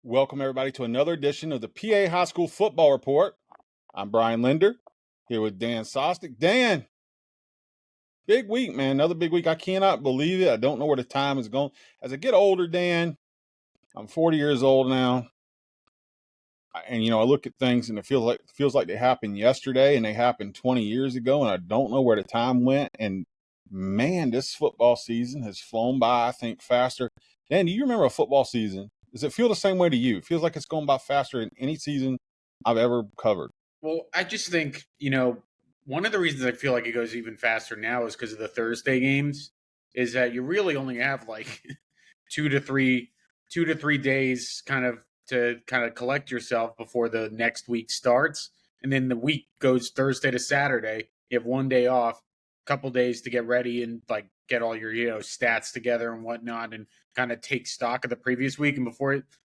Welcome, everybody, to another edition of the PA High School Football Report. I'm Brian Linder, here with Dan Sostek. Dan, big week, man. Another big week. I cannot believe it. I don't know where the time is going. As I get older, Dan, I'm 40 years old now. And, I look at things and it feels like they happened yesterday and they happened 20 years ago, and I don't know where the time went. And, man, this football season has flown by, I think, faster. Dan, do you remember a football season? Does it feel the same way to you? It feels like it's going by faster than any season I've ever covered. Well, I just think, one of the reasons I feel like it goes even faster now is because of the Thursday games, is that you really only have like 2 to 3 days to collect yourself before the next week starts. And then the week goes Thursday to Saturday. You have one day off, a couple days to get ready and like get all your, stats together and whatnot and kind of take stock of the previous week. And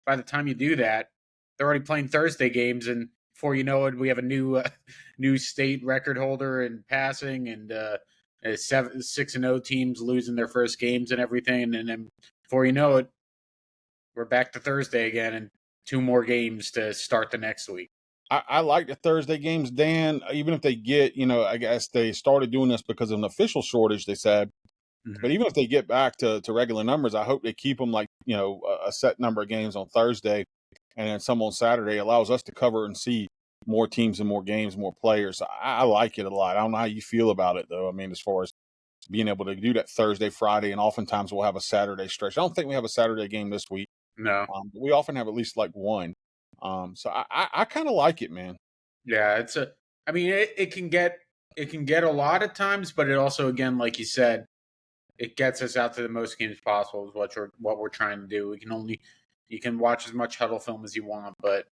by the time you do that, they're already playing Thursday games, and before you know it, we have a new state record holder in passing, and 6-0 teams losing their first games and everything. And then before you know it, we're back to Thursday again, and 2 more games to start the next week. I like the Thursday games, Dan, even if they get, I guess they started doing this because of an official shortage, they said. Mm-hmm. But even if they get back to regular numbers, I hope they keep them like, a set number of games on Thursday and then some on Saturday. Allows us to cover and see more teams and more games, more players. I like it a lot. I don't know how you feel about it, though. I mean, as far as being able to do that Thursday, Friday, and oftentimes we'll have a Saturday stretch. I don't think we have a Saturday game this week. No. But we often have at least like one. So I kind of like it, man. Yeah, it can get a lot of times, but it also, again, like you said, it gets us out to the most games possible is what we're trying to do. You can watch as much huddle film as you want, but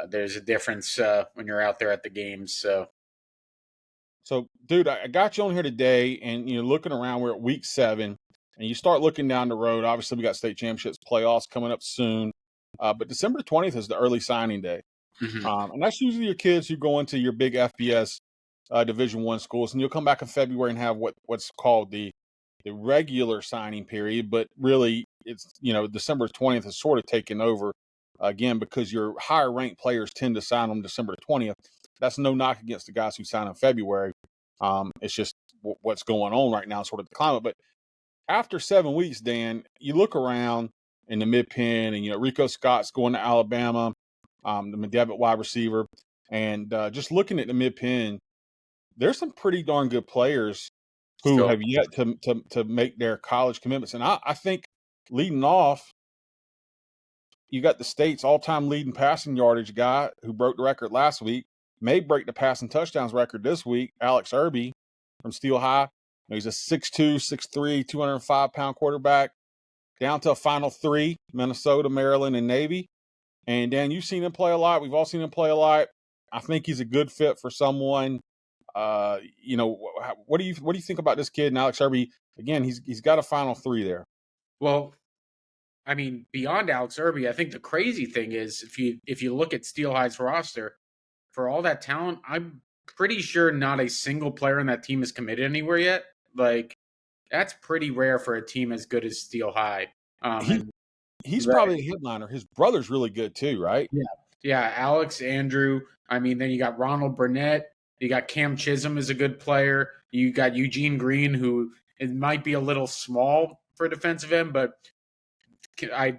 there's a difference when you're out there at the games. So, dude, I got you on here today, and looking around, we're at week 7, and you start looking down the road. Obviously, we got state championships, playoffs coming up soon, but December 20th is the early signing day, and that's usually your kids who go into your big FBS Division I schools, and you'll come back in February and have what's called the regular signing period, but really it's, December 20th is sort of taken over again because your higher ranked players tend to sign on December 20th. That's no knock against the guys who sign in February. It's just what's going on right now, sort of the climate. But after 7 weeks, Dan, you look around in the Mid-Penn and, Rico Scott's going to Alabama, the McDevitt wide receiver, and just looking at the Mid-Penn, there's some pretty darn good players who have yet to make their college commitments. And I think leading off, you got the state's all-time leading passing yardage guy who broke the record last week, may break the passing touchdowns record this week, Alex Irby from Steel High. He's a 6'2", 6'3", 205-pound quarterback, down to a Final 3, Minnesota, Maryland, and Navy. And, Dan, you've seen him play a lot. We've all seen him play a lot. I think he's a good fit for someone. What do you think about this kid and Alex Irby? Again, he's got a Final 3 there. Well, I mean, beyond Alex Irby, I think the crazy thing is if you look at Steel High's roster, for all that talent, I'm pretty sure not a single player on that team is committed anywhere yet. Like, that's pretty rare for a team as good as Steel High. He's probably a headliner. His brother's really good too, right? Yeah. Alex, Andrew. I mean, then you got Ronald Burnett. You got Cam Chisholm is a good player. You got Eugene Green, who it might be a little small for defensive end, but I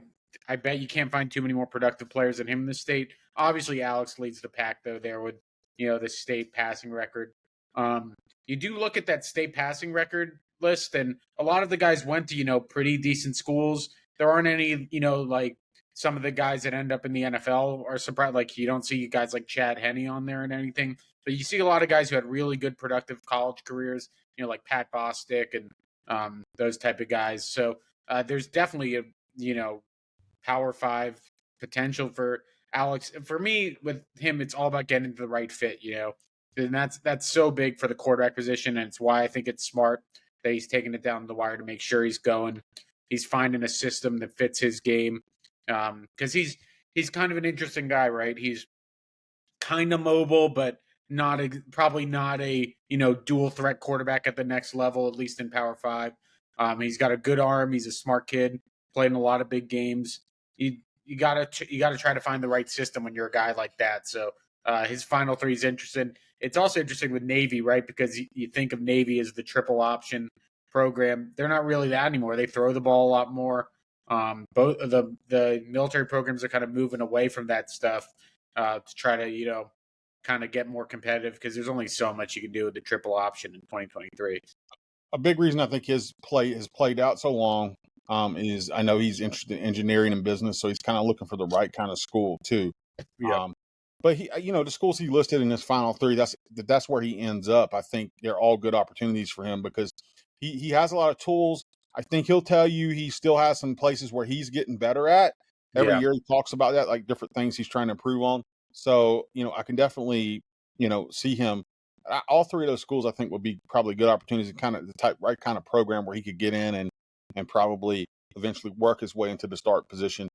bet you can't find too many more productive players than him in the state. Obviously, Alex leads the pack, though, there with, the state passing record. You do look at that state passing record list, and a lot of the guys went to, pretty decent schools. There aren't any, like some of the guys that end up in the NFL are surprised. Like, you don't see guys like Chad Henne on there and anything. But you see a lot of guys who had really good, productive college careers, like Pat Sostek and those type of guys. So there's definitely a, Power 5 potential for Alex. For me, with him, it's all about getting the right fit, And that's so big for the quarterback position, and it's why I think it's smart that he's taking it down the wire to make sure he's going. He's finding a system that fits his game. Because he's kind of an interesting guy, right? He's kind of mobile, but probably not a dual threat quarterback at the next level, at least in Power 5. He's got a good arm. He's a smart kid, played in a lot of big games. you gotta try to find the right system when you're a guy like that. So his final three is interesting. It's also interesting with Navy, right? Because you think of Navy as the triple option program. They're not really that anymore. They throw the ball a lot more. Both of the military programs are kind of moving away from that stuff to try to kind of get more competitive because there's only so much you can do with the triple option in 2023. A big reason I think his play has played out so long is I know he's interested in engineering and business, so he's kind of looking for the right kind of school too. Yeah. But he, the schools he listed in his final three, that's where he ends up. I think they're all good opportunities for him because he has a lot of tools. I think he'll tell you he still has some places where he's getting better at. Every year he talks about that, like different things he's trying to improve on. So, I can definitely, see him. All three of those schools, I think, would be probably good opportunities and kind of the right kind of program where he could get in and probably eventually work his way into the start position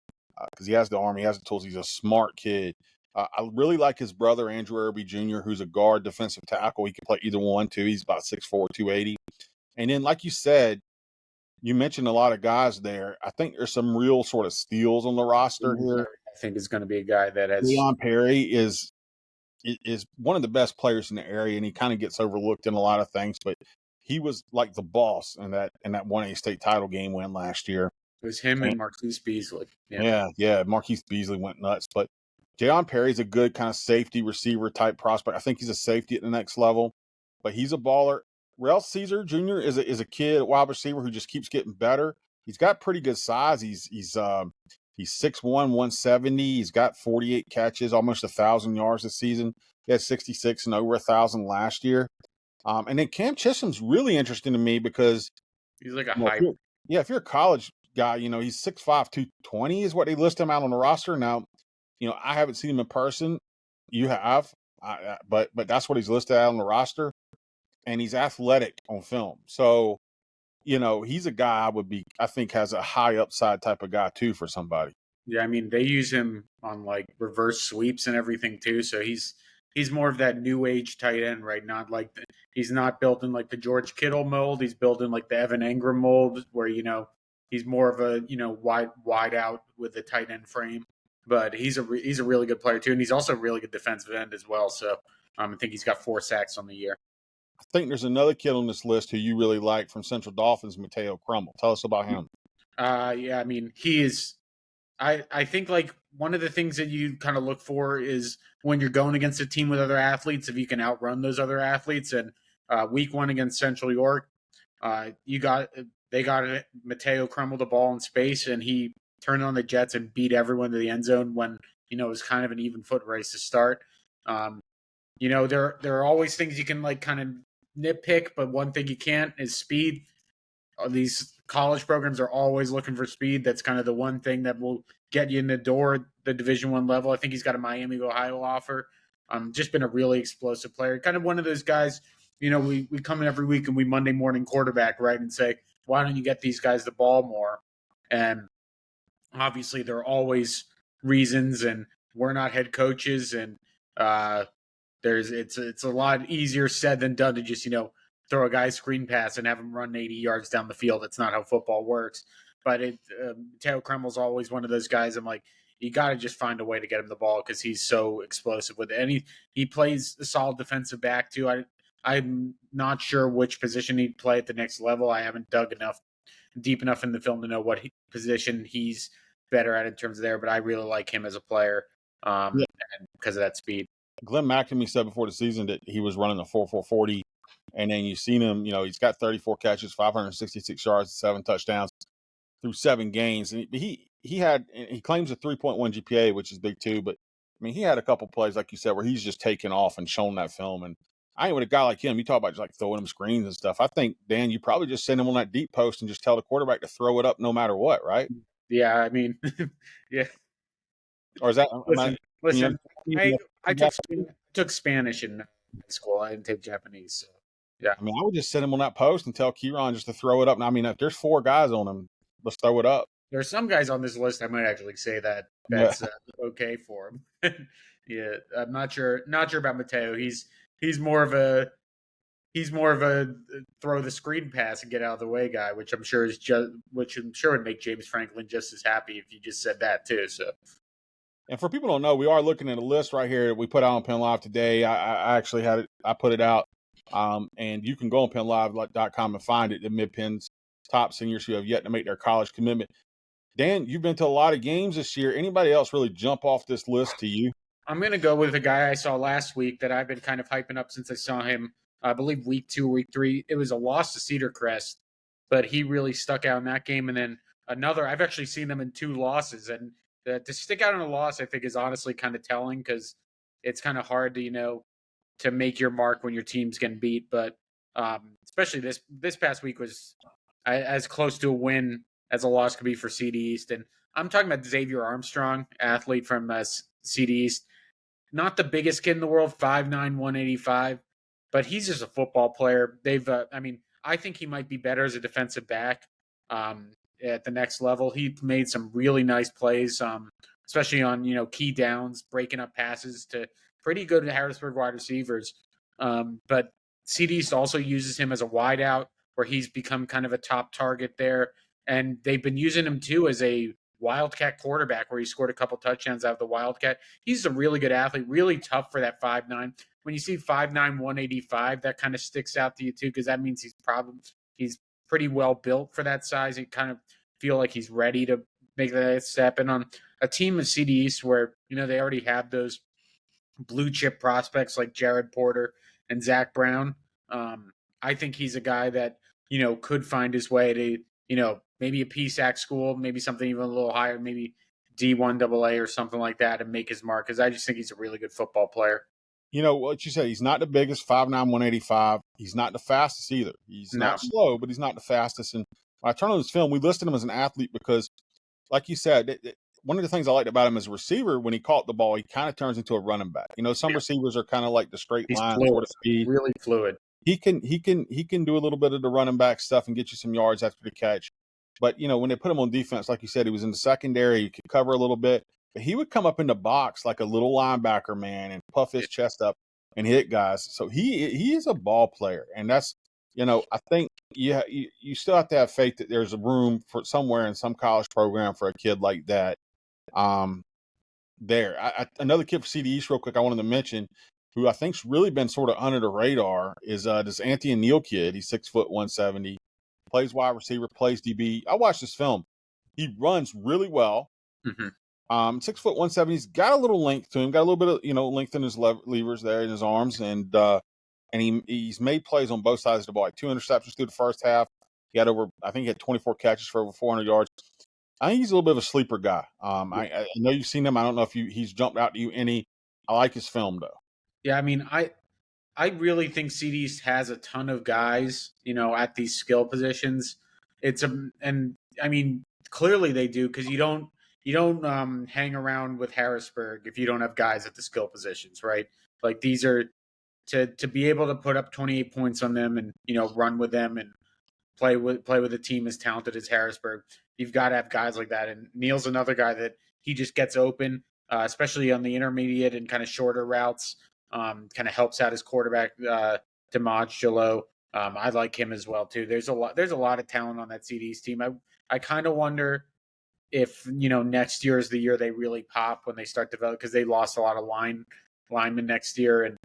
because he has the arm, he has the tools. He's a smart kid. I really like his brother, Andrew Irby Jr., who's a guard defensive tackle. He can play either one, too. He's about 6'4", 280. And then, like you said, you mentioned a lot of guys there. I think there's some real sort of steals on the roster here. I think is going to be a guy that has. Leon Perry is one of the best players in the area, and he kind of gets overlooked in a lot of things. But he was like the boss in that 1A state title game win last year. It was him and Marquise Beasley. Yeah. Marquise Beasley went nuts. But Jayon Perry's a good kind of safety receiver type prospect. I think he's a safety at the next level, but he's a baller. Rel Caesar Jr. is a kid, a wide receiver who just keeps getting better. He's got pretty good size. He's 6'1", 170. He's got 48 catches, almost 1,000 yards this season. He had 66 and over 1,000 last year. And then Cam Chisholm's really interesting to me because he's like a hybrid. If you're a college guy, he's 6'5", 220 is what they list him out on the roster. Now, I haven't seen him in person. You have, but that's what he's listed out on the roster. And he's athletic on film. So, he's a guy I think has a high upside type of guy too for somebody. Yeah, I mean, they use him on like reverse sweeps and everything too. So he's more of that new age tight end, right? Not like he's not built in like the George Kittle mold. He's built in like the Evan Engram mold where, he's more of a, wide out with the tight end frame. But he's a really good player too. And he's also a really good defensive end as well. So I think he's got 4 sacks on the year. I think there's another kid on this list who you really like from Central Dolphins, Matteo Crumbl. Tell us about him. Yeah, I mean, he is – I think, like, one of the things that you kind of look for is when you're going against a team with other athletes, if you can outrun those other athletes. And week 1 against Central York, they got Matteo Crumbl the ball in space, and he turned on the Jets and beat everyone to the end zone when, it was kind of an even foot race to start. There are always things you can, like, kind of nitpick, but one thing you can't is speed. These college programs are always looking for speed. That's kind of the one thing that will get you in the door at the Division I level. I think he's got a Miami of Ohio offer. Just been a really explosive player. Kind of one of those guys, we come in every week and we Monday morning quarterback, right, and say, why don't you get these guys the ball more? And obviously there are always reasons, and we're not head coaches, and it's a lot easier said than done to just, throw a guy screen pass and have him run 80 yards down the field. That's not how football works. But Matteo Crumbl's always one of those guys. I'm like, you got to just find a way to get him the ball because he's so explosive with it. And he plays a solid defensive back too. I'm not sure which position he'd play at the next level. I haven't dug deep enough in the film to know what position he's better at in terms of there. But I really like him as a player and because of that speed. Glen Mamy said before the season that he was running a 4.40. And then you've seen him, he's got 34 catches, 566 yards, 7 touchdowns through 7 games. And he claims a 3.1 GPA, which is big too. But I mean, he had a couple plays, like you said, where he's just taken off and shown that film. And I ain't with a guy like him. You talk about just like throwing him screens and stuff. I think, Dan, you probably just send him on that deep post and just tell the quarterback to throw it up no matter what, right? Yeah, I mean, yeah. Or is that listen? I took Spanish in school. I didn't take Japanese, so. Yeah, I mean, I would just send him on that post and tell Kieran just to throw it up. And I mean, if there's 4 guys on him, let's throw it up. There are some guys on this list I might actually say that's okay for him. Yeah, I'm not sure about Matteo. He's more of a he's more of a throw the screen pass and get out of the way guy, which I'm sure would make James Franklin just as happy if you just said that too. So. And for people who don't know, we are looking at a list right here that we put out on PennLive today. I actually had it. I put it out, and you can go on PennLive.com and find it. The Mid-Penn's top seniors who have yet to make their college commitment. Dan, you've been to a lot of games this year. Anybody else really jump off this list to you? I'm going to go with a guy I saw last week that I've been kind of hyping up since I saw him, I believe week 2, week 3. It was a loss to Cedar Crest, but he really stuck out in that game. And then another, I've actually seen them in 2 losses. And to stick out in a loss, I think, is honestly kind of telling because it's kind of hard to, to make your mark when your team's getting beat. But especially this past week was as close to a win as a loss could be for CD East. And I'm talking about Xavier Armstrong, athlete from CD East. Not the biggest kid in the world, 5'9", 185, but he's just a football player. I think he might be better as a defensive back at the next level. He made some really nice plays, especially on, key downs, breaking up passes to pretty good Harrisburg wide receivers. But CD East also uses him as a wideout where he's become kind of a top target there. And they've been using him too as a Wildcat quarterback where he scored a couple touchdowns out of the Wildcat. He's a really good athlete, really tough for that 5'9". When you see 5'9", 185, that kind of sticks out to you too because that means he's pretty well built for that size. You kind of feel like he's ready to make that step. And on a team of CD East where, they already have those blue chip prospects like Jared Porter and Zach Brown, I think he's a guy that, could find his way to, maybe a PSAC school, maybe something even a little higher, maybe D1 AA or something like that and make his mark because I just think he's a really good football player. What you said, he's not the biggest, 5'9", 185. He's not the fastest either. He's not slow, but he's not the fastest. And when I turn on this film, we listed him as an athlete because, like you said, one of the things I liked about him as a receiver, when he caught the ball, he kind of turns into a running back. Some receivers are kind of like the straight line sort of speed. Really fluid. He can do a little bit of the running back stuff and get you some yards after the catch. But, when they put him on defense, like you said, he was in the secondary. He could cover a little bit. But he would come up in the box like a little linebacker, man, and puff his chest up and hit guys. So he is a ball player. And that's, I think you still have to have faith that there's a room for somewhere in some college program for a kid like that. Another kid for CD East real quick I wanted to mention who I think's really been sort of under the radar is this Antin Neal kid. He's 6'1", 170. Plays wide receiver, plays DB. I watched this film. He runs really well. Mm-hmm. 6'1", 170. He's got a little length to him. Got a little bit of length in his levers there in his arms, and he's made plays on both sides of the ball. Like 2 interceptions through the first half. He had he had 24 catches for over 400 yards. I think he's a little bit of a sleeper guy. I know you've seen him. I don't know if he's jumped out to you any. I like his film though. Yeah, I really think CD East has a ton of guys, at these skill positions. Clearly they do because you don't hang around with Harrisburg if you don't have guys at the skill positions, right? Like these are to be able to put up 28 points on them and run with them and play with a team as talented as Harrisburg. You've got to have guys like that. And Neal's another guy that he just gets open, especially on the intermediate and kind of shorter routes. Kind of helps out his quarterback, Damaj Jalot. I like him as well too. There's a lot of talent on that CD East team. I kind of wonder if next year is the year they really pop when they start developing because they lost a lot of linemen next year and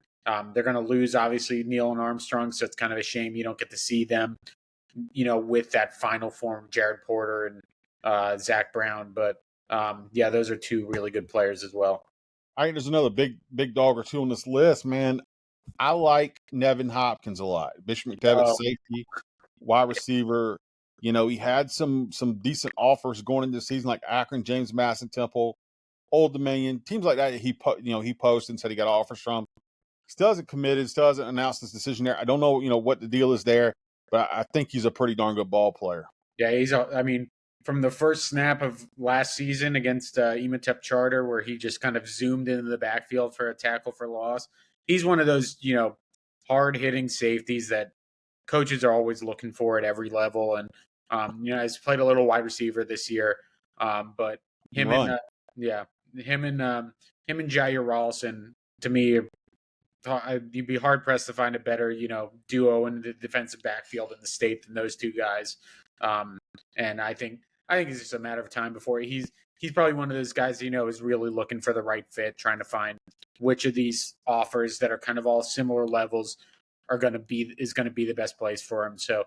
they're going to lose obviously Neal and Armstrong, so it's kind of a shame you don't get to see them with that final form, Jared Porter and Zach Brown. But those are 2 really good players as well. I think there's another big dog or 2 on this list, man. I like Nevin Hopkins a lot. Bishop McDevitt, safety, wide receiver. He had some decent offers going into the season, like Akron, James Madison, Temple, Old Dominion, teams like that. He posted and said he got offers from. Still hasn't committed. Still hasn't announced his decision there. I don't know, what the deal is there, but I think he's a pretty darn good ball player. Yeah, from the first snap of last season against Ematep Charter, where he just kind of zoomed into the backfield for a tackle for loss. He's one of those, hard-hitting safeties that coaches are always looking for at every level. And, he's played a little wide receiver this year. But him and Jair Ralston, to me, you'd be hard pressed to find a better, duo in the defensive backfield in the state than those two guys. And I think it's just a matter of time before he's probably one of those guys, is really looking for the right fit, trying to find which of these offers that are kind of all similar levels is going to be the best place for him. So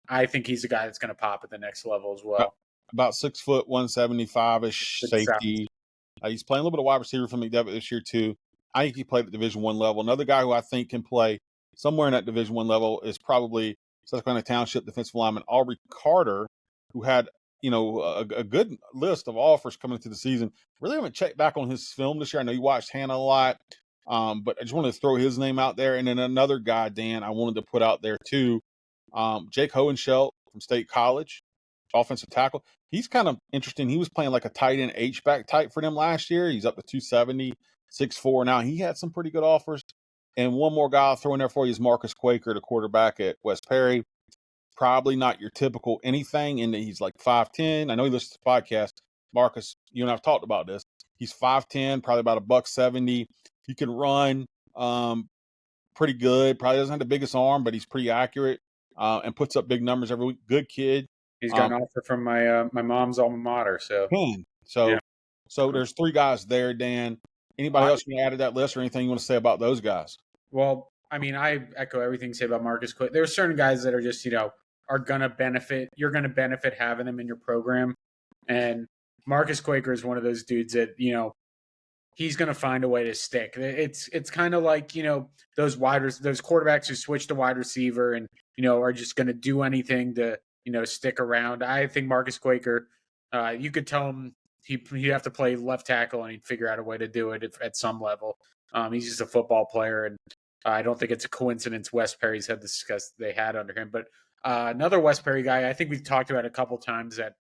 I think he's a guy that's going to pop at the next level as well. About 6 foot, 175-ish safety. He's playing a little bit of wide receiver for McDevitt this year too. I think he played at Division I level. Another guy who I think can play somewhere in that Division I level is probably Susquehanna Township defensive lineman Aubrey Carter, who had a good list of offers coming into the season. Really haven't checked back on his film this year. I know you watched Hannah a lot, but I just wanted to throw his name out there. And then another guy, Dan, I wanted to put out there too, Jake Hohenschelt from State College, offensive tackle. He's kind of interesting. He was playing like a tight end H-back type for them last year. He's up to 270, 6'4". Now he had some pretty good offers. And one more guy I'll throw in there for you is Marcus Quaker, the quarterback at West Perry. Probably not your typical anything in that he's like 5'10". I know he listens to the podcast. Marcus, you and I have talked about this. He's 5'10", probably about $170. He can run pretty good. Probably doesn't have the biggest arm, but he's pretty accurate and puts up big numbers every week. Good kid. He's got an offer from my mom's alma mater. So there's 3 guys there, Dan. Anybody else you want to add to that list or anything you want to say about those guys? Well, I mean, I echo everything you say about Marcus Quaker. There are certain guys that are just, are going to benefit. You're going to benefit having them in your program. And Marcus Quaker is one of those dudes that, he's going to find a way to stick. It's kind of like, those quarterbacks who switch to wide receiver and, are just going to do anything to, stick around. I think Marcus Quaker, you could tell him he'd have to play left tackle and he'd figure out a way to do it at some level. He's just a football player, and I don't think it's a coincidence West Perry's had the success they had under him. But another West Perry guy, I think we've talked about a couple times that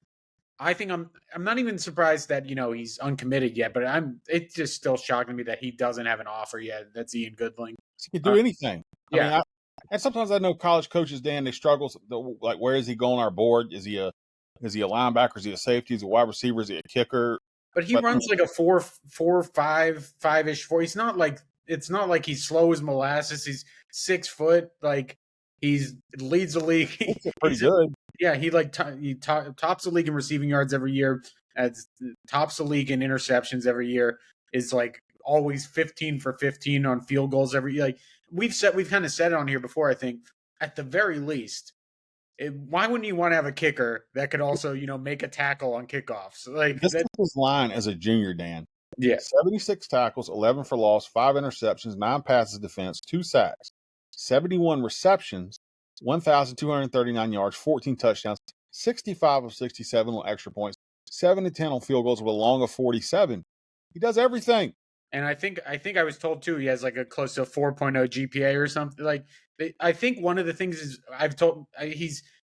I think I'm not even surprised that he's uncommitted yet, but it's just still shocking me that he doesn't have an offer yet. That's Ian Goodling. He could do anything. I mean, and sometimes I know college coaches, Dan, they struggle. Like, where is he going on our board? Is he a linebacker? Is he a safety? Is he a wide receiver? Is he a kicker? But he runs like a 5-ish 4. It's not like he's slow as molasses. He's 6 foot. Like leads the league. Pretty good. Yeah, he tops the league in receiving yards every year. Tops the league in interceptions every year. Is like always 15 for 15 on field goals every year. Like we've kind of said it on here before. I think at the very least, why wouldn't you want to have a kicker that could also make a tackle on kickoffs? Like this is his line as a junior, Dan. Yeah, 76 tackles, 11 for loss, 5 interceptions, 9 passes defense, 2 sacks, 71 receptions, 1,239 yards, 14 touchdowns, 65 of 67 on extra points, 7 to 10 on field goals with a long of 47. He does everything. And I think I was told too he has like a close to a 4.0 GPA or something. Like I think one of the things is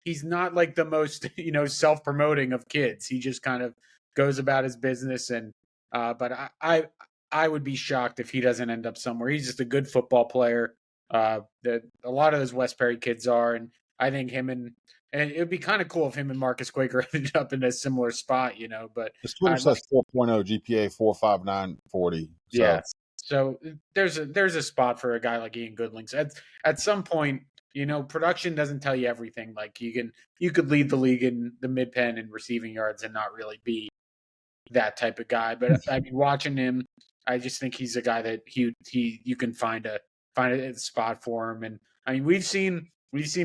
he's not like the most self-promoting of kids. He just kind of goes about his business and but I would be shocked if he doesn't end up somewhere. He's just a good football player. That a lot of those West Perry kids are, and I think him and it would be kind of cool if him and Marcus Quaker ended up in a similar spot, But his Twitter says 4.0 GPA 4.5940. Yeah, so there's a spot for a guy like Ian Goodling. So at some point, production doesn't tell you everything. Like you could lead the league in the Mid-Penn in receiving yards and not really be that type of guy. But I mean, watching him, I just think he's a guy that you can find a spot for him. And I mean, we've seen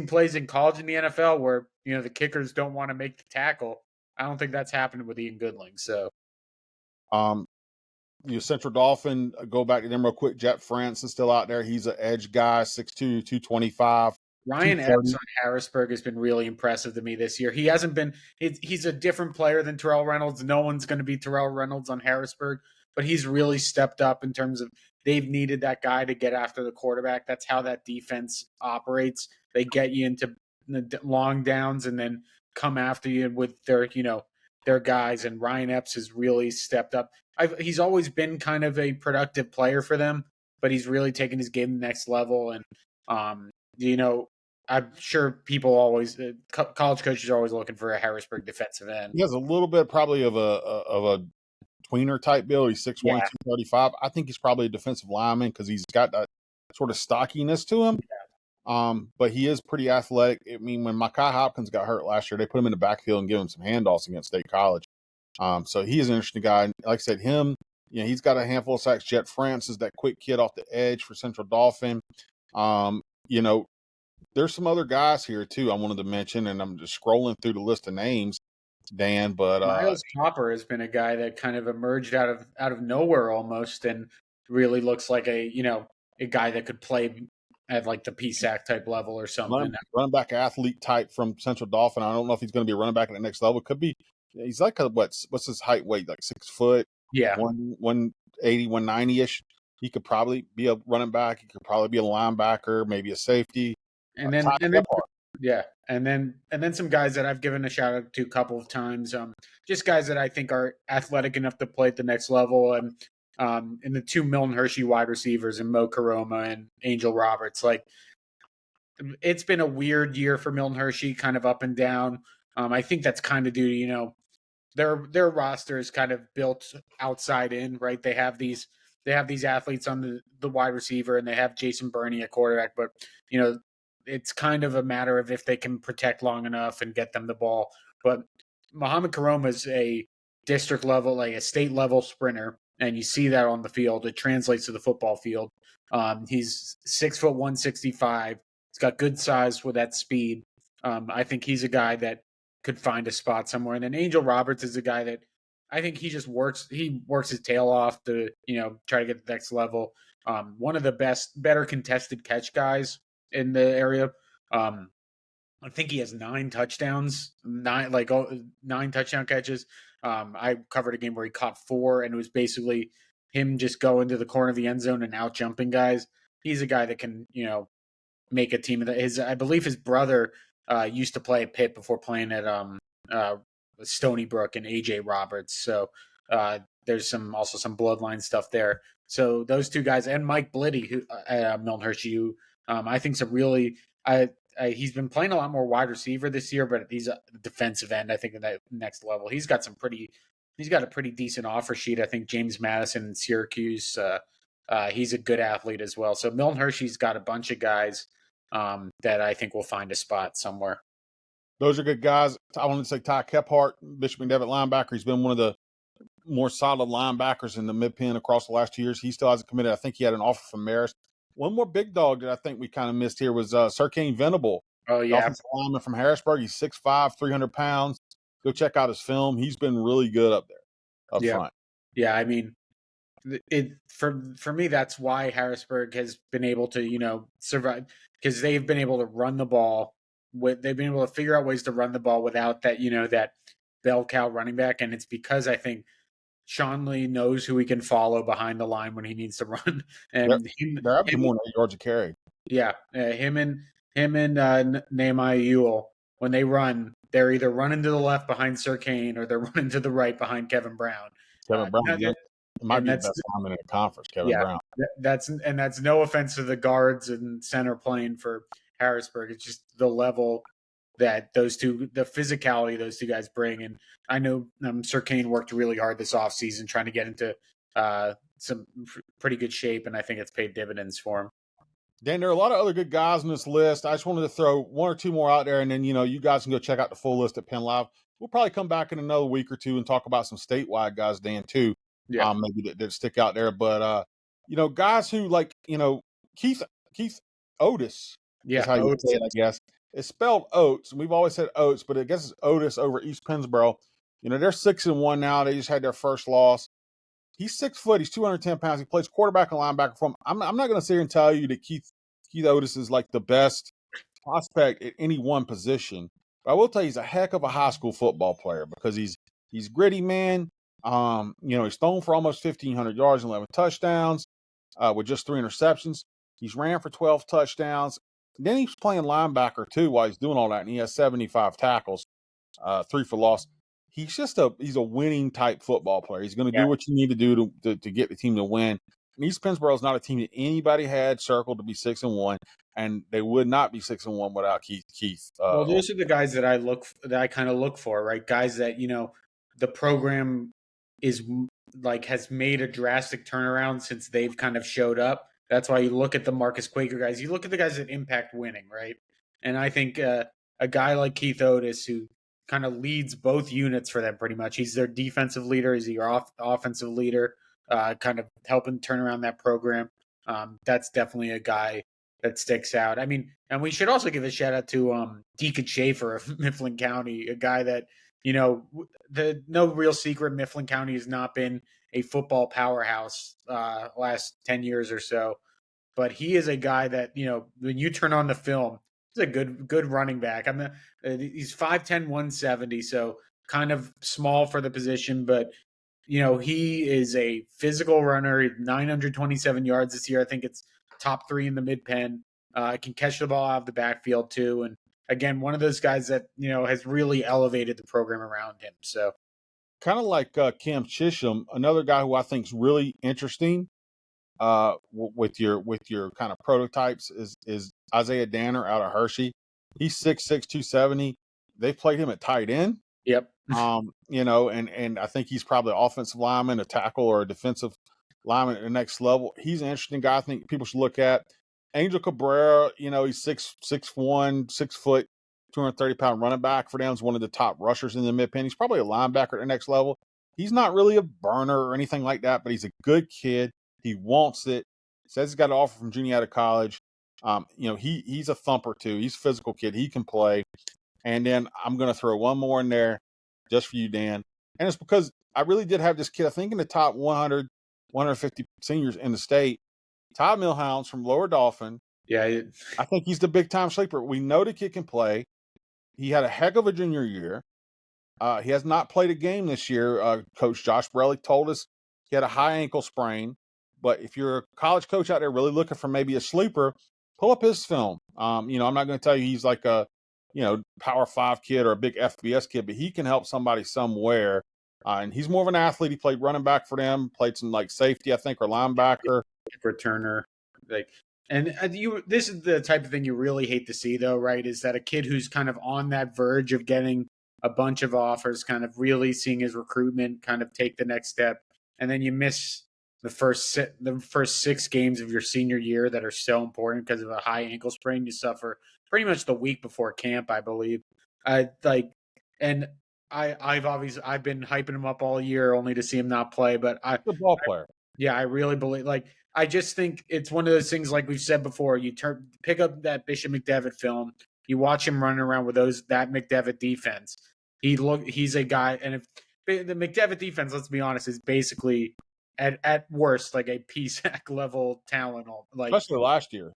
plays in college and the NFL where the kickers don't want to make the tackle. I don't think that's happened with Ian Goodling. So, Central Dolphin, go back to them real quick. Jet France is still out there. He's an edge guy, 6'2", 225. Ryan Epps on Harrisburg has been really impressive to me this year. He hasn't been – he's a different player than Terrell Reynolds. No one's going to be Terrell Reynolds on Harrisburg, but he's really stepped up in terms of they've needed that guy to get after the quarterback. That's how that defense operates. They get you into the long downs and then come after you with their guys, and Ryan Epps has really stepped up. He's always been kind of a productive player for them, but he's really taken his game to the next level. And, I'm sure people always college coaches are always looking for a Harrisburg defensive end. He has a little bit probably of a tweener type build. He's 6'1", 235. I think he's probably a defensive lineman because he's got that sort of stockiness to him. But he is pretty athletic. I mean, when Matteo Hopkins got hurt last year, they put him in the backfield and give him some handoffs against State College. So he is an interesting guy. And like I said, he's got a handful of sacks. Jet France is that quick kid off the edge for Central Dauphin. There's some other guys here too I wanted to mention, and I'm just scrolling through the list of names, Dan. But Miles Hopper has been a guy that kind of emerged out of nowhere almost, and really looks like a guy that could play at like the PSAC type level or something. Running back athlete type from Central Dauphin. I don't know if he's going to be a running back at the next level. Could be. He's like what's his height weight? Like 6 foot. Yeah. 180, 190-ish. He could probably be a running back. He could probably be a linebacker, maybe a safety. And then some guys that I've given a shout out to a couple of times. Just guys that I think are athletic enough to play at the next level. And the 2 Milton Hershey wide receivers, and Mo Karoma and Angel Roberts. Like, it's been a weird year for Milton Hershey, kind of up and down. I think that's kind of due to, their roster is kind of built outside in, right? They have these athletes on the wide receiver, and they have Jason Burney at quarterback, but it's kind of a matter of if they can protect long enough and get them the ball. But Muhammad Karoma is a district level, like a state level sprinter, and you see that on the field. It translates to the football field. He's 6 foot 165. He's got good size with that speed. I think he's a guy that could find a spot somewhere. And then Angel Roberts is a guy that I think he just works his tail off to, try to get to the next level. One of the better contested catch guys in the area. I think he has 9 touchdowns, 9 touchdown catches. I covered a game where he caught 4, and it was basically him just going to the corner of the end zone and out jumping guys. He's a guy that can, make a team of that. I believe his brother used to play at Pitt before playing at Stony Brook, and AJ Roberts. So there's also some bloodline stuff there. So those 2 guys, and Mike Blitty, who Milton Hershey, who I think is a really he's been playing a lot more wide receiver this year, but he's a defensive end. I think at that next level, he's got a pretty decent offer sheet. I think James Madison in Syracuse, he's a good athlete as well. So Milton Hershey's got a bunch of guys that I think will find a spot somewhere. Those are good guys. I wanted to say Ty Kephart, Bishop McDevitt linebacker. He's been one of the more solid linebackers in the Mid-Penn across the last 2 years. He still hasn't committed. I think he had an offer from Marist. One more big dog that I think we kind of missed here was Sir Kane Venable. Oh, yeah. Offensive lineman from Harrisburg. He's 6'5", 300 pounds. Go check out his film. He's been really good up there, front. Yeah, I mean, for me, that's why Harrisburg has been able to, survive, because they've been able to run the ball. They've been able to figure out ways to run the ball without that, that bell cow running back. And it's because I think Sean Lee knows who he can follow behind the line when he needs to run. And they're up to more than 8 yards a carry. Yeah, him and Nehemiah Ewell, when they run, they're either running to the left behind Sir Kane, or they're running to the right behind Kevin Brown. Kevin Brown, it might be the best lineman in the conference, Kevin Brown. That's no offense to the guards and center playing for Harrisburg. It's just the level that the physicality those 2 guys bring. And I know Sir Kane worked really hard this offseason trying to get into some pretty good shape, and I think it's paid dividends for him. Dan, there are a lot of other good guys on this list. I just wanted to throw 1 or 2 more out there, and then, you guys can go check out the full list at PennLive. We'll probably come back in another week or 2 and talk about some statewide guys, Dan, too. Yeah. Maybe that stick out there. But, guys who Keith Otis. Yeah, is how you say it, I guess. It's spelled Oats, and we've always said Oats, but I guess it's Otis over East Pennsboro. They're 6-1 now. They just had their first loss. He's 6 foot. He's 210 pounds. He plays quarterback and linebacker for him. I'm not going to sit here and tell you that Keith Otis is like the best prospect at any one position. But I will tell you he's a heck of a high school football player, because he's gritty, man. He's thrown for almost 1,500 yards and 11 touchdowns with just 3 interceptions. He's ran for 12 touchdowns. Then he's playing linebacker too while he's doing all that, and he has 75 tackles, 3 for loss. He's a winning type football player. He's going to do what you need to do to get the team to win. And East Pennsboro is not a team that anybody had circled to be 6-1, and they would not be 6-1 without Keith. Well, those are the guys that I kind of look for, right? Guys that the program has made a drastic turnaround since they've kind of showed up. That's why you look at the Marcus Quaker guys. You look at the guys that impact winning, right? And I think a guy like Keith Otis, who kind of leads both units for them pretty much. He's their defensive leader. He's your offensive leader, kind of helping turn around that program. That's definitely a guy that sticks out. I mean, and we should also give a shout out to Deacon Schaefer of Mifflin County, a guy that, no real secret, Mifflin County has not been a football powerhouse last 10 years or so. But he is a guy that, when you turn on the film, he's a good running back. He's 5'10", 170, so kind of small for the position, but he is a physical runner. 927 yards this year. I think it's top 3 in the Mid-Penn. Can catch the ball out of the backfield too. And again, one of those guys that, has really elevated the program around him. So kind of like Cam Chisholm, another guy who I think is really interesting with your kind of prototypes is Isaiah Danner out of Hershey. He's 6'6", 270. They played him at tight end. Yep. And I think he's probably an offensive lineman, a tackle, or a defensive lineman at the next level. He's an interesting guy I think people should look at. Angel Cabrera, he's 6'1", 6 foot, 230-pound running back for them. He's one of the top rushers in the Mid-Penn. He's probably a linebacker at the next level. He's not really a burner or anything like that, but he's a good kid. He wants it. Says he's got an offer from junior out of college. He's a thumper too. He's a physical kid. He can play. And then I'm going to throw one more in there just for you, Dan. And it's because I really did have this kid, I think in the top 100, 150 seniors in the state, Todd Milhouse from Lower Dauphin. Yeah. I think he's the big-time sleeper. We know the kid can play. He had a heck of a junior year. He has not played a game this year. Coach Josh Brellick told us he had a high ankle sprain. But if you're a college coach out there really looking for maybe a sleeper, pull up his film. I'm not going to tell you he's like a, Power 5 kid or a big FBS kid, but he can help somebody somewhere. And he's more of an athlete. He played running back for them, played some like safety, I think, or linebacker. Returner. This is the type of thing you really hate to see, though, right? Is that a kid who's kind of on that verge of getting a bunch of offers, kind of really seeing his recruitment kind of take the next step, and then you miss the first 6 games of your senior year that are so important because of a high ankle sprain you suffer pretty much the week before camp, I believe. I've been hyping him up all year only to see him not play, but Good ball player. I really believe, I just think it's one of those things, like we've said before, you pick up that Bishop McDevitt film, you watch him running around with that McDevitt defense. He's a guy, and if the McDevitt defense, let's be honest, is basically at worst like a PSAC level talent, especially last year.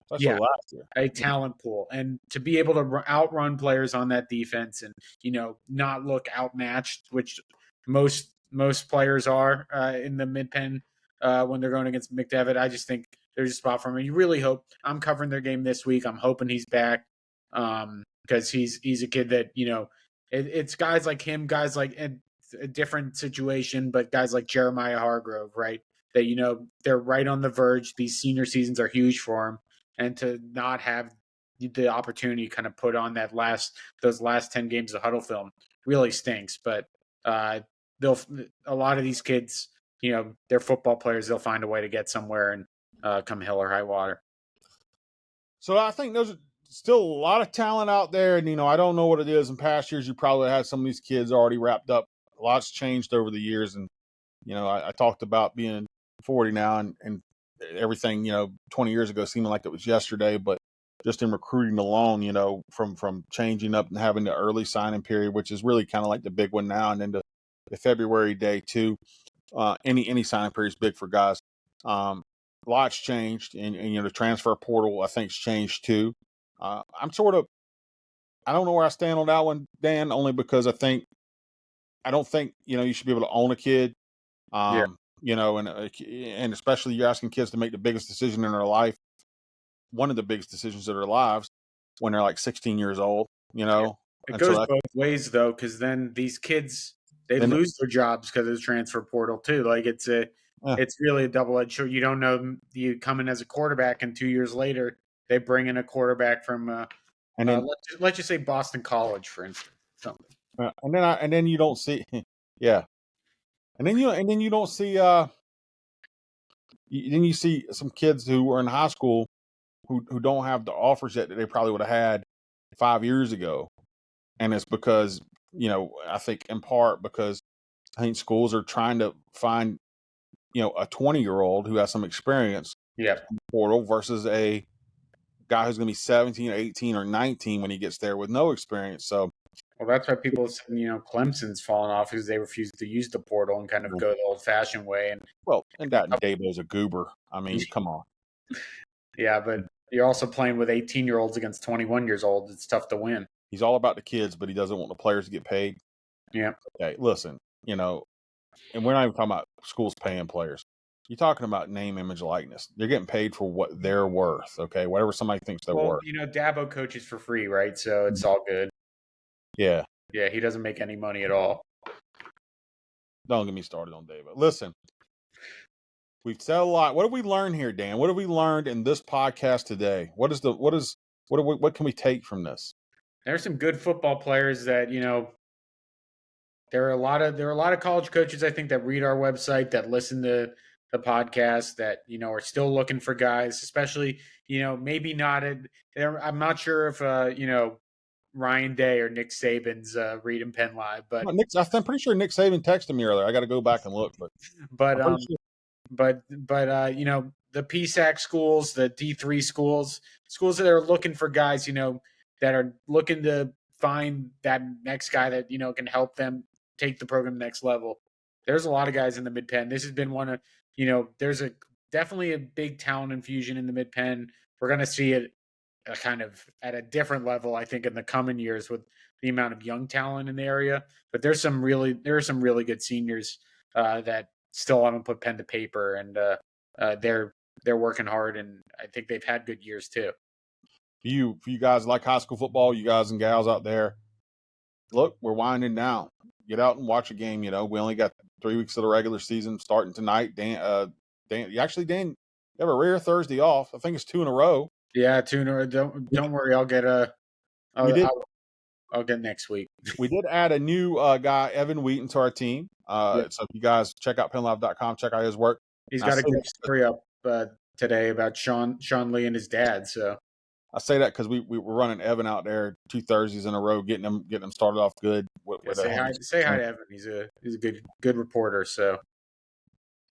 A talent pool, and to be able to outrun players on that defense and not look outmatched, which most players are in the Mid-Penn when they're going against McDevitt. I just think there's a spot for him. And you really hope. I'm covering their game this week. I'm hoping he's back because he's a kid that it's guys like him, guys like a different situation, but guys like Jeremiah Hardgrave, right? That they're right on the verge. These senior seasons are huge for him, and to not have the opportunity kind of put on those last 10 games of huddle film really stinks. But a lot of these kids, they're football players. They'll find a way to get somewhere and come hell or high water. So I think there's still a lot of talent out there, and I don't know what it is. In past years, you probably had some of these kids already wrapped up. A lot's changed over the years, and I talked about being 40 now, and everything 20 years ago seemed like it was yesterday. But just in recruiting alone, from changing up and having the early signing period, which is really kind of like the big one now, and then the February day too. Any signing period is big for guys. Lots changed, and the transfer portal I think's changed too. I don't know where I stand on that one, Dan, only because I don't think you should be able to own a kid. And especially you're asking kids to make the biggest decision in their life, one of the biggest decisions of their lives, when they're like 16 years old. It goes both ways though, because then these kids lose their jobs because of the transfer portal too. Like it's really a double-edged sword. You don't know, you come in as a quarterback, and 2 years later they bring in a quarterback from let's just say Boston College, for instance. Something. And then you don't see, yeah. And then you don't see, Then you see some kids who are in high school who don't have the offers yet that they probably would have had 5 years ago. And it's because, I think in part because I think schools are trying to find, a 20-year-old who has some experience Yeah. in the portal versus a guy who's going to be 17 or 18 or 19 when he gets there with no experience. So, well, that's why people said, Clemson's fallen off because they refuse to use the portal and kind of go the old-fashioned way. And that Dabo's a goober. I mean, come on. Yeah, but you're also playing with 18-year-olds against 21 years old. It's tough to win. He's all about the kids, but he doesn't want the players to get paid. Yeah. Okay, listen, and we're not even talking about schools paying players. You're talking about name, image, likeness. They're getting paid for what they're worth, okay? Whatever somebody thinks they're worth. Dabo coaches for free, right? So it's all good. Yeah. Yeah, he doesn't make any money at all. Don't get me started on Dabo. Listen, we've said a lot. What have we learned here, Dan? What have we learned in this podcast today? What can we take from this? There's some good football players that, there are a lot of college coaches, I think, that read our website, that listen to the podcast, that, are still looking for guys, especially, maybe not I'm not sure if, Ryan Day or Nick Saban's reading Penn Live, but I'm pretty sure Nick Saban texted me earlier. I got to go back and look, but the PSAC schools, the D3 schools that are looking for guys, that are looking to find that next guy that, can help them take the program to the next level. There's a lot of guys in the Mid-Penn. This has been one of, there's definitely a big talent infusion in the Mid-Penn. We're going to see it kind of at a different level, I think, in the coming years with the amount of young talent in the area. But there are some really good seniors that still haven't put pen to paper, and they're working hard, and I think they've had good years too. For you guys like high school football, you guys and gals out there, look, we're winding down. Get out and watch a game. We only got 3 weeks of the regular season starting tonight. Dan, you have a rare Thursday off. I think it's 2 in a row. Yeah, 2 in a row. Don't worry, I'll get I'll get next week. We did add a new guy, Evan Wheaton, to our team. So if you guys check out PennLive.com, check out his work. He's got a good story up today about Sean Lee and his dad. So I say that because we were running Evan out there 2 Thursdays in a row, getting them started off good. Say hi to Evan. He's a good reporter. So,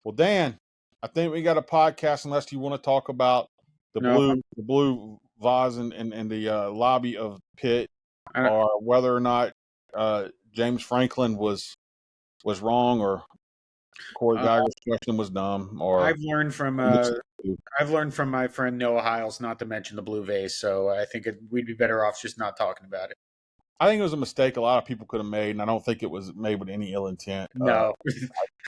well, Dan, I think we got a podcast. Unless you want to talk about the blue vase in the lobby of Pitt, or whether or not James Franklin was wrong, or Corey Geiger's question was dumb. Or I've learned from my friend Noah Hiles not to mention the blue vase, so I think we'd be better off just not talking about it. I think it was a mistake a lot of people could have made, and I don't think it was made with any ill intent. No.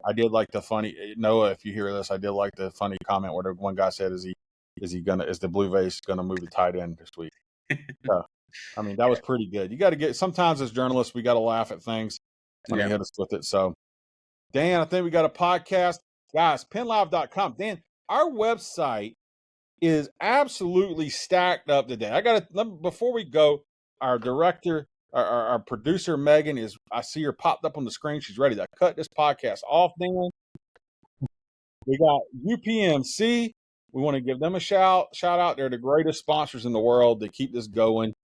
I did like the funny Noah. If you hear this, I did like the funny comment where one guy said, "Is the blue vase gonna move the tight end this week?" I mean, that was pretty good. You got to get, sometimes as journalists, we got to laugh at things when they hit us with it. So, Dan, I think we got a podcast. Guys, PennLive.com. Dan, our website is absolutely stacked up today. Before we go, our director, our producer, Megan, I see her popped up on the screen. She's ready to cut this podcast off, Dan. We got UPMC. We want to give them a shout out. They're the greatest sponsors in the world. They keep this going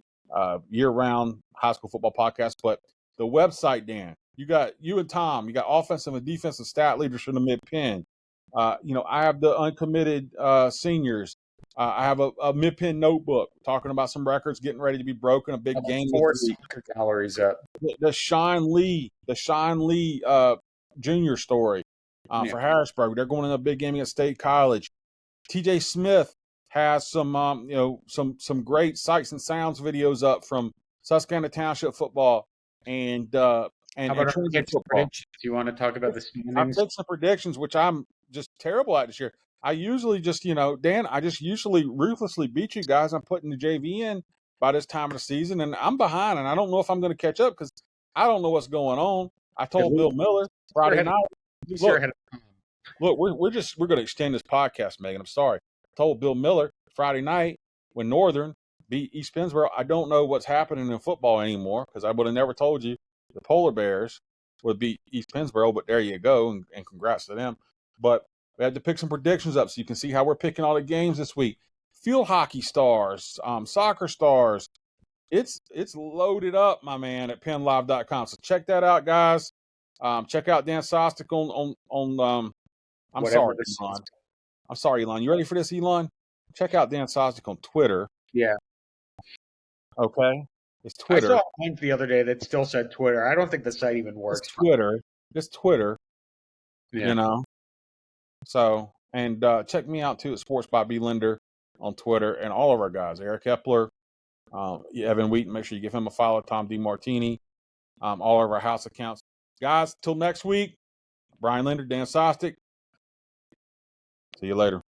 year-round high school football podcast. But the website, Dan, you and Tom, you got offensive and defensive stat leaders from the Mid-Penn. I have the uncommitted seniors. I have a Mid-Penn notebook talking about some records getting ready to be broken. A big game. 4 speaker galleries up. The Shine Lee Jr. story for Harrisburg. They're going in a big game against State College. TJ Smith has some great sights and sounds videos up from Susquehanna Township football and How about football. predictions? Do you want to talk about the standings? I picked some predictions, which I'm just terrible at this year. I usually just, Dan, I just usually ruthlessly beat you guys. I'm putting the JV in by this time of the season, and I'm behind, and I don't know if I'm going to catch up because I don't know what's going on. I told Bill Miller Friday night. Look, we're going to extend this podcast, Megan. I'm sorry. I told Bill Miller Friday night when Northern beat East Pennsboro, I don't know what's happening in football anymore because I would have never told you the Polar Bears would beat East Pennsboro, but there you go, and congrats to them. But We have to pick some predictions up so you can see how we're picking all the games this week. Field hockey stars, soccer stars. It's loaded up, my man, at PennLive.com. So check that out, guys. Check out Dan Sostek on I'm sorry, Elon. I'm sorry, Elon. You ready for this, Elon? Check out Dan Sostek on Twitter. Yeah. Okay. It's Twitter. I saw a link the other day that still said Twitter. I don't think the site even works. It's Twitter. It's Twitter. Yeah. You know. So, and check me out too at Sports by B Linder on Twitter, and all of our guys, Eric Epler, Evan Wheaton. Make sure you give him a follow. Tom DiMartini. All of our house accounts, guys. Till next week. Brian Linder, Dan Sostek. See you later.